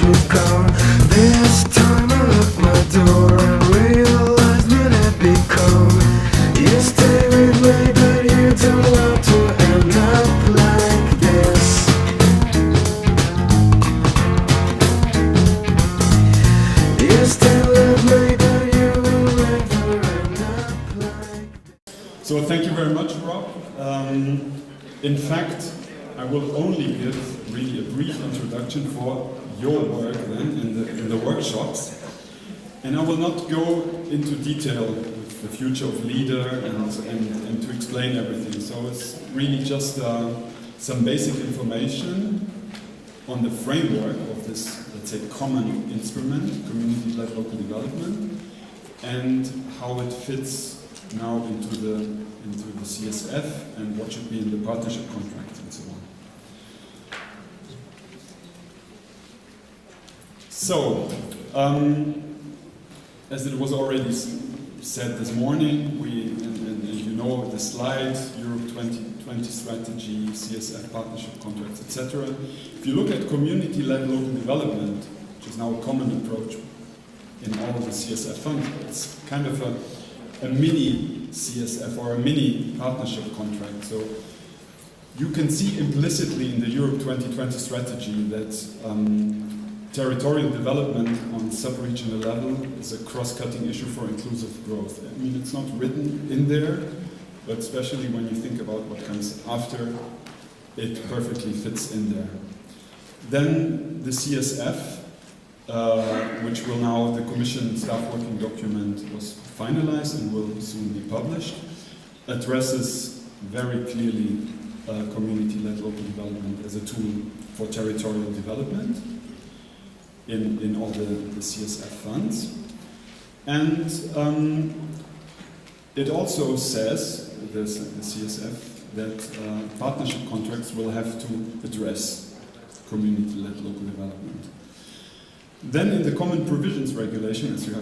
is gone. This time I locked my door and realized when it become. You stay with me, but you don't want to end up like this. You still love me, but you will never end up like this. So thank you very much, Rob. In fact, I will only give really a brief introduction for your work then in the workshops. And I will not go into detail with the future of LEADER and to explain everything. So it's really just some basic information on the framework of this, let's say, common instrument, community-led local development, and how it fits now into the CSF and what should be in the partnership contracts and so on. So, as it was already said this morning, and you know the slide, Europe 2020 strategy, CSF partnership contracts, etc. If you look at community-led local development, which is now a common approach in all of the CSF funds, it's kind of a mini CSF or a mini partnership contract. So you can see implicitly in the Europe 2020 strategy that territorial development on sub-regional level is a cross-cutting issue for inclusive growth. I mean, it's not written in there, but especially when you think about what comes after, it perfectly fits in there. Then the CSF, which will now, the Commission staff working document was finalized and will soon be published, addresses very clearly community-led local development as a tool for territorial development in all the CSF funds. And it also says, the CSF, that partnership contracts will have to address community-led local development. Then in the Common Provisions Regulation, as you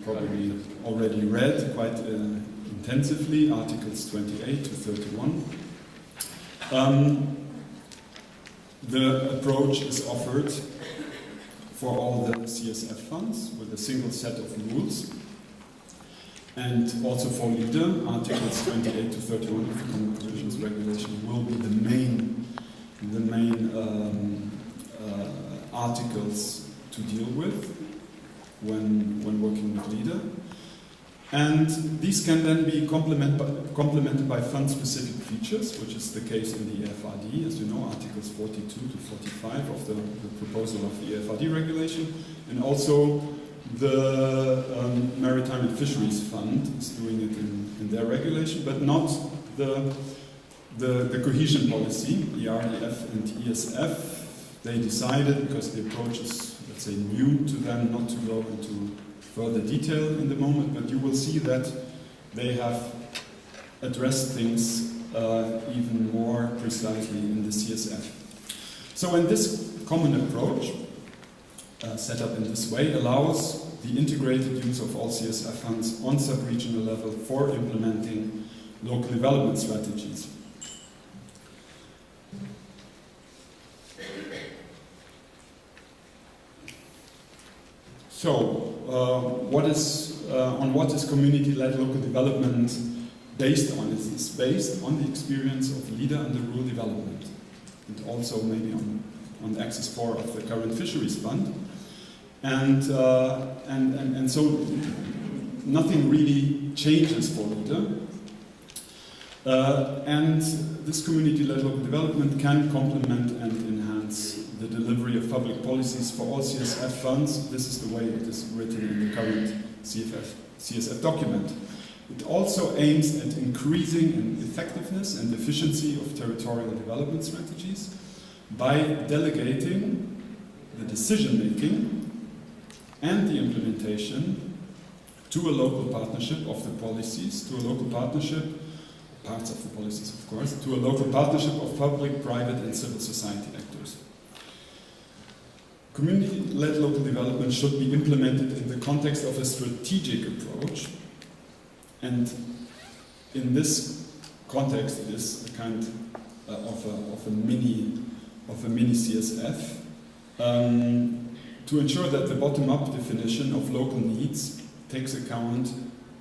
probably already read quite intensively, Articles 28 to 31, the approach is offered for all the CSF funds with a single set of rules, and also for LEADER, Articles 28 to 31 of the Common Provisions Regulation will be the main articles to deal with when working with LEADER. And these can then be complemented by fund-specific features, which is the case in the EFRD, as you know, Articles 42 to 45 of the proposal of the EFRD regulation, and also the Maritime and Fisheries Fund is doing it in their regulation, but not the cohesion policy, the RDF and ESF. They decided, because the approach is, let's say, new to them, not to go into further detail in the moment, but you will see that they have addressed things even more precisely in the CSF. So in this common approach, set up in this way, allows the integrated use of all CSF funds on sub-regional level for implementing local development strategies. So, on what is community-led local development based on? It's based on the experience of LEADER under rural development, and also maybe on Axis 4 of the current Fisheries Fund, and so nothing really changes for LEADER. And this community-led local development can complement and enhance the delivery of public policies for all CSF funds. This is the way it is written in the current CSF document. It also aims at increasing effectiveness and efficiency of territorial development strategies by delegating the decision-making and the implementation to a local partnership of the policies, to a local partnership, parts of the policies of course, to a local partnership of public, private and civil society actors. Community-led local development should be implemented in the context of a strategic approach, and in this context it is a kind of a mini CSF. to ensure that the bottom-up definition of local needs takes account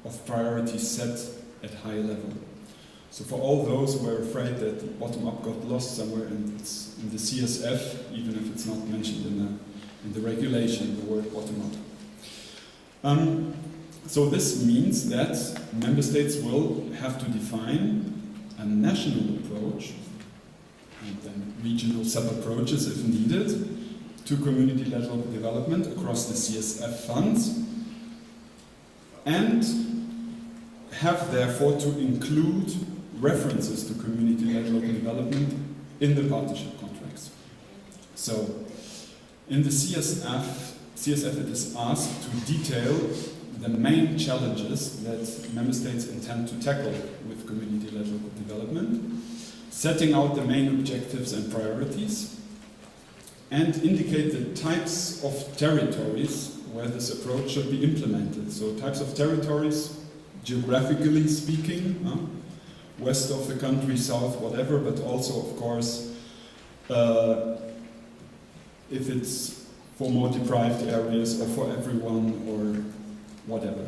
of priorities set at high level. So for all those who are afraid that the bottom-up got lost somewhere in the CSF, even if it's not mentioned in the regulation, the word bottom-up. So this means that member states will have to define a national approach and then regional sub-approaches if needed to community-led local development across the CSF funds, and have therefore to include references to community-led local development in the partnership contracts. So in the CSF it is asked to detail the main challenges that member states intend to tackle with community-led local development, setting out the main objectives and priorities, and indicate the types of territories where this approach should be implemented. So types of territories, geographically speaking, west of the country, south, whatever, but also, of course, if it's for more deprived areas or for everyone or whatever.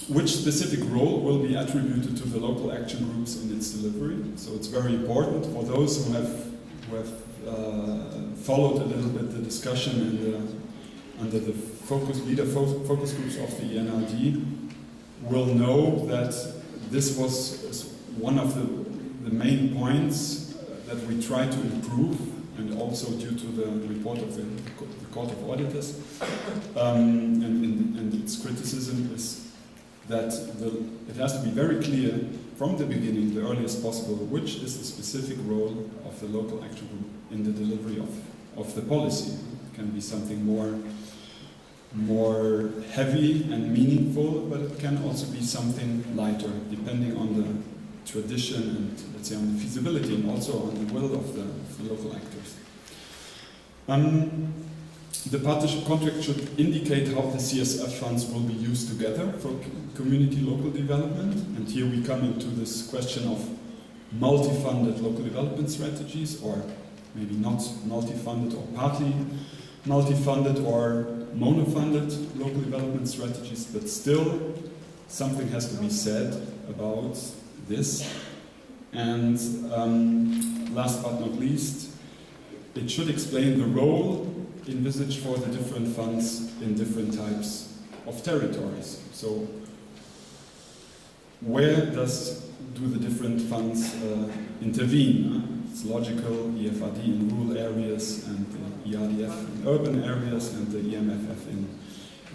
Which specific role will be attributed to the local action groups in its delivery? So it's very important for those who have followed a little bit the discussion under the focus groups of the ENRD will know that this was one of the main points that we try to improve, and also due to the report of the Court of Auditors and its criticism is that it has to be very clear from the beginning, the earliest possible, which is the specific role of the local action group in the delivery of the policy. It can be something more heavy and meaningful, but it can also be something lighter, depending on the tradition and, let's say, on the feasibility and also on the will of the local actors. The partnership contract should indicate how the CSF funds will be used together for community local development. And here we come into this question of multi-funded local development strategies, or maybe not multi-funded or partly multi-funded or mono-funded local development strategies, but still something has to be said about this. And last but not least, it should explain the role envisaged for the different funds in different types of territories. So where do the different funds intervene? It's logical, EFRD in rural areas, and the ERDF in urban areas, and the EMFF in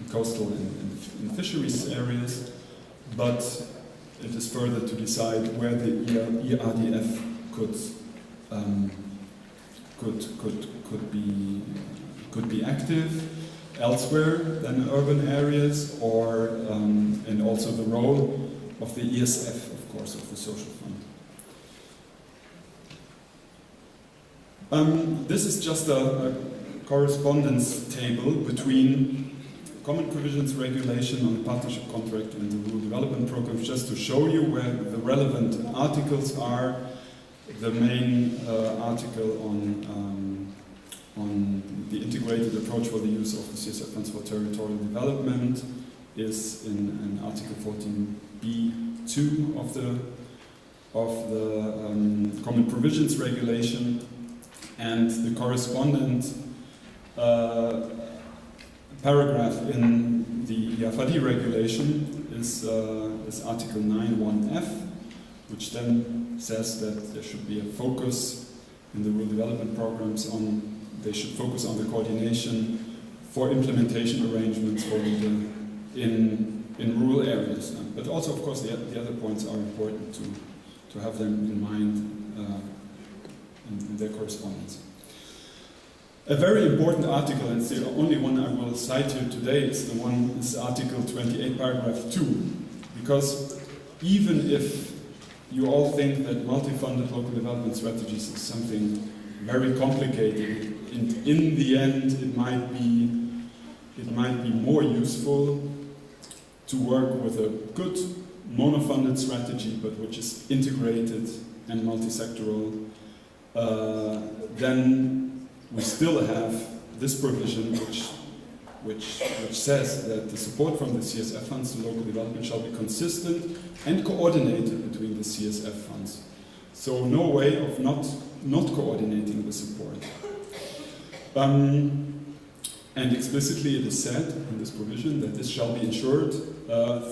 coastal and in fisheries areas. But it is further to decide where the ERDF could be active elsewhere than urban areas, or and also the role of the ESF, of course, of the social fund. This is just a correspondence table between Common Provisions Regulation on the Partnership Contract and the Rural Development Programs, just to show you where the relevant articles are. The main article on the integrated approach for the use of the CSF funds for territorial development is in Article 14b(2) of the Common Provisions Regulation, and the correspondent paragraph in the EFRD regulation is Article 9(1)(f), which then says that there should be a focus in the rural development programs they should focus on the coordination for implementation arrangements in rural areas. But also, of course, the other points are important to have them in mind in their correspondence. A very important article, and it's the only one I will cite here today, is Article 28, paragraph 2, because even if you all think that multi-funded local development strategies is something very complicated, in the end it might be more useful to work with a good mono-funded strategy, but which is integrated and multi-sectoral. Then we still have this provision, which says that the support from the CSF funds to local development shall be consistent and coordinated between the CSF funds. So no way of not coordinating the support. And explicitly it is said in this provision that this shall be ensured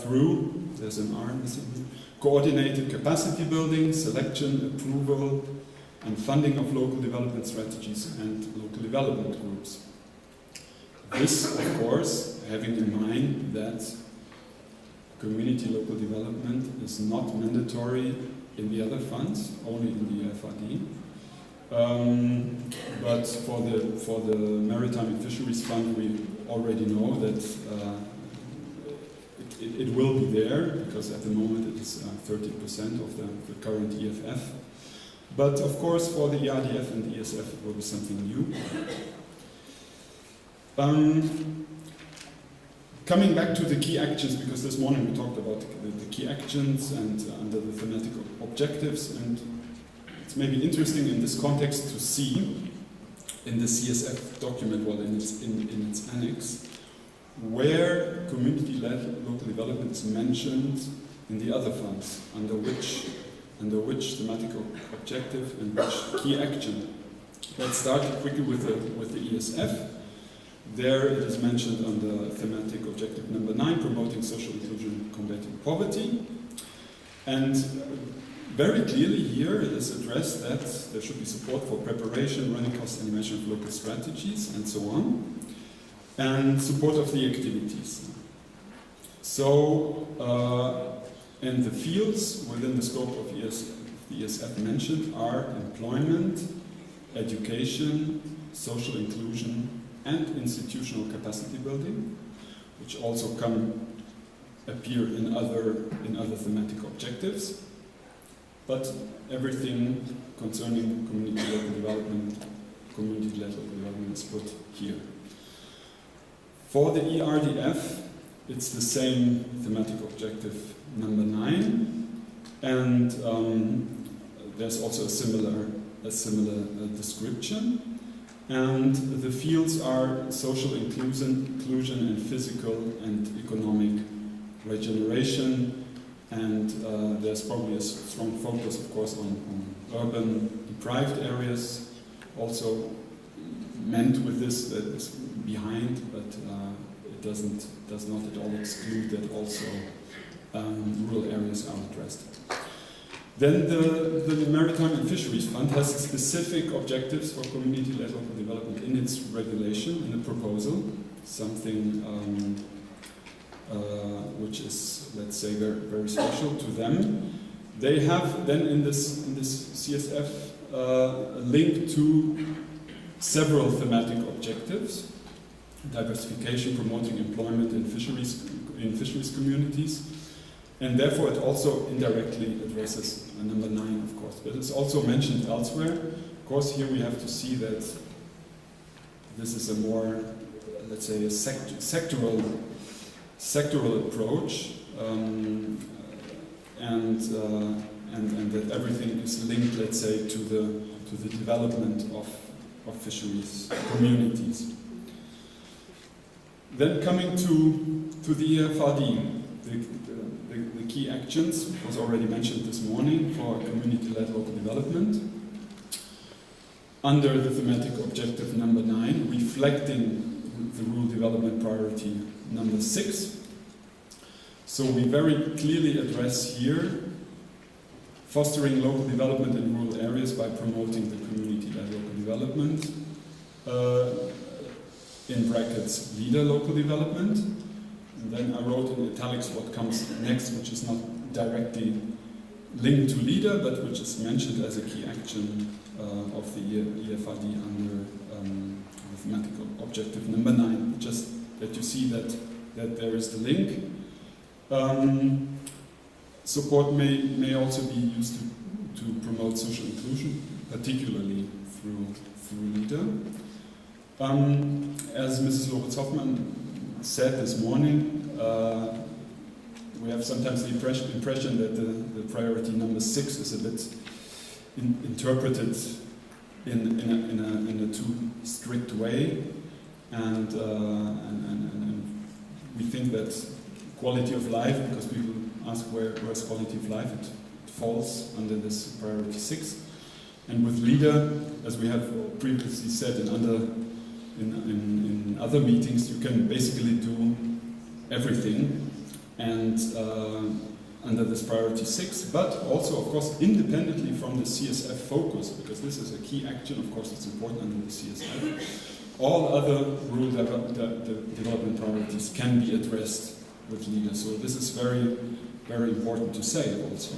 through, there's an R missing, coordinated capacity building, selection, approval, and funding of local development strategies and local development groups. This, of course, having in mind that community local development is not mandatory in the other funds, only in the FRD. But for the Maritime and Fisheries Fund, we already know that it will be there, because at the moment it is 30% of the current EFF. But of course, for the ERDF and ESF, it will be something new. Coming back to the key actions, because this morning we talked about the key actions and under the thematic objectives, and it's maybe interesting in this context to see in the CSF document, well, in its annex, where community-led local development is mentioned in the other funds, under which thematic objective and which key action. Let's start quickly with the ESF. There it is mentioned under thematic objective number 9, promoting social inclusion, combating poverty. And very clearly here it is addressed that there should be support for preparation, running cost animation of local strategies, and so on, and support of the activities. So, and the fields within the scope of the ESF mentioned are employment, education, social inclusion, and institutional capacity building, which also appear in other thematic objectives. But everything concerning community-led local development is put here. For the ERDF, it's the same thematic objective number 9, and there's also a similar description. And the fields are social inclusion and physical and economic regeneration. And there's probably a strong focus, of course, on urban deprived areas, also meant with this, that is behind, but it does not at all exclude that also rural areas are addressed. Then the Maritime and Fisheries Fund has specific objectives for community-led local development in its regulation, in the proposal, something which is, let's say, very, very special to them. They have then in this CSF a link to several thematic objectives: diversification, promoting employment in fisheries communities, and therefore it also indirectly addresses number 9, of course. But it's also mentioned elsewhere. Of course, here we have to see that this is a more, let's say, a sectoral approach, and that everything is linked, let's say, to the development of fisheries communities. Then coming to the EFRD, the key actions was already mentioned this morning for community-led local development. Under the thematic objective number 9, reflecting the rural development priority number 6. So we very clearly address here fostering local development in rural areas by promoting the community-led local development, in brackets, leader local development. And then I wrote in italics what comes next, which is not directly linked to leader, but which is mentioned as a key action of the EFRD under the thematic objective number 9. Just that you see that there is the link. Support may also be used to promote social inclusion, particularly through leader. As Mrs. Lorenz-Hoffmann said this morning, we have sometimes the impression that the priority number 6 is a bit interpreted in a too strict way. and we think that quality of life, because people ask where's quality of life, it falls under this priority 6. And with LEADER, as we have previously said in other meetings, you can basically do everything, and under this priority 6, but also, of course, independently from the CSF focus, because this is a key action, of course, it's important under the CSF. All other rural development priorities can be addressed with LEADER, so this is very, very important to say also.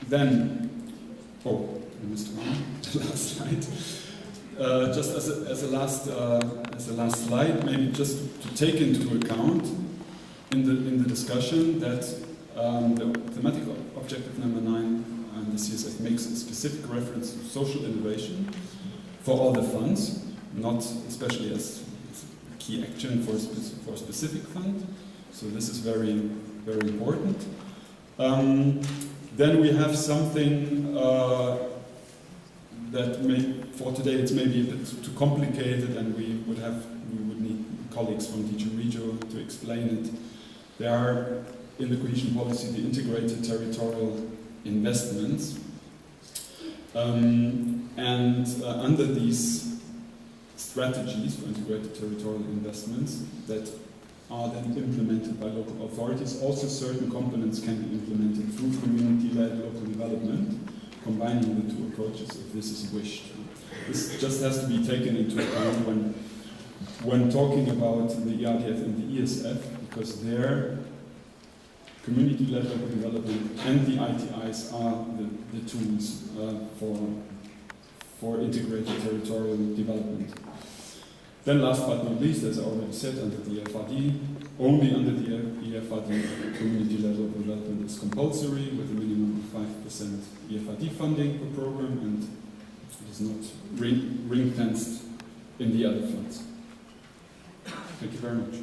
Then, I missed one, the last slide. Just as a last slide, maybe just to take into account in the discussion that the thematic objective number 9 and the CSF makes a specific reference to social innovation for all the funds, not especially as a key action for a specific fund. So this is very, very important. Then we have something that for today it's maybe a bit too complicated, and we would need colleagues from DG Regio to explain it. There are in the cohesion policy the integrated territorial investments, and under these strategies for integrated territorial investments that are then implemented by local authorities, also certain components can be implemented through community-led local development, combining the two approaches if this is wished. This just has to be taken into account when talking about the ERDF and the ESF, because their community-led local development and the ITIs are the tools for integrated territorial development. Then last but not least, as I already said, under the EFRD, only under the EFRD, community-led local development is compulsory with a minimum of 5% EFRD funding per program, and it is not ring-fenced in the other funds. Thank you very much.